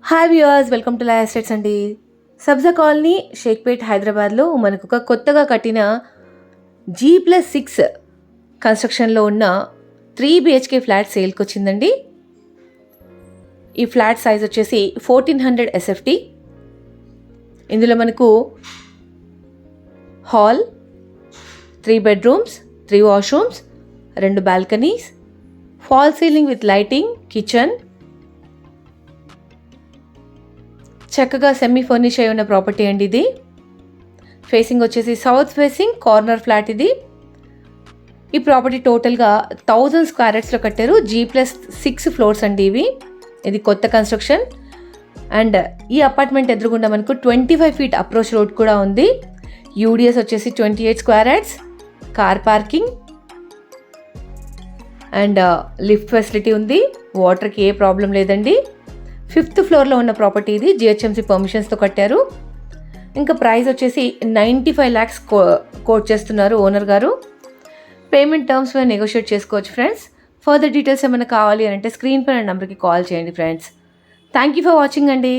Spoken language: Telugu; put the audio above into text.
Hi viewers, welcome to Laya estates అండి. సబ్జా కాలనీ, షేక్పేట్, హైదరాబాద్లో మనకు ఒక కొత్తగా కట్టిన G+6 కన్స్ట్రక్షన్లో ఉన్న 3 BHK ఫ్లాట్ సేల్కి వచ్చిందండి. ఈ ఫ్లాట్ సైజ్ వచ్చేసి 1400 SFT. ఇందులో మనకు hall, 3 bedrooms, 3 washrooms, 2 balconies, fall ceiling with lighting, kitchen, చక్కగా సెమీ ఫర్నిష్ అయి ఉన్న ప్రాపర్టీ అండి. ఇది ఫేసింగ్ వచ్చేసి సౌత్ ఫేసింగ్ కార్నర్ ఫ్లాట్. ఈ ప్రాపర్టీ టోటల్గా 1000 స్క్వేర్ యార్డ్స్లో కట్టారు. G+6 ఫ్లోర్స్ అండి ఇవి. ఇది కొత్త కన్స్ట్రక్షన్. అండ్ ఈ అపార్ట్మెంట్ ఎదురుగుండా మనకు 25 ఫీట్ అప్రోచ్ రోడ్ కూడా ఉంది. యూడిఎస్ వచ్చేసి 28 square yards, car parking and lift facility ఉంది. వాటర్కి ఏ ప్రాబ్లం లేదండి. 5th ఫ్లోర్లో ఉన్న ప్రాపర్టీ ఇది. GHMC పర్మిషన్స్తో కట్టారు. ఇంకా ప్రైస్ వచ్చేసి 95 lakhs కోట్ చేస్తున్నారు ఓనర్ గారు. పేమెంట్ టర్మ్స్ మీద నెగోషియేట్ చేసుకోవచ్చు ఫ్రెండ్స్. ఫర్దర్ డీటెయిల్స్ ఏమైనా కావాలి అంటే స్క్రీన్ పైన నెంబర్కి కాల్ చేయండి friends. Thank you for watching అండి.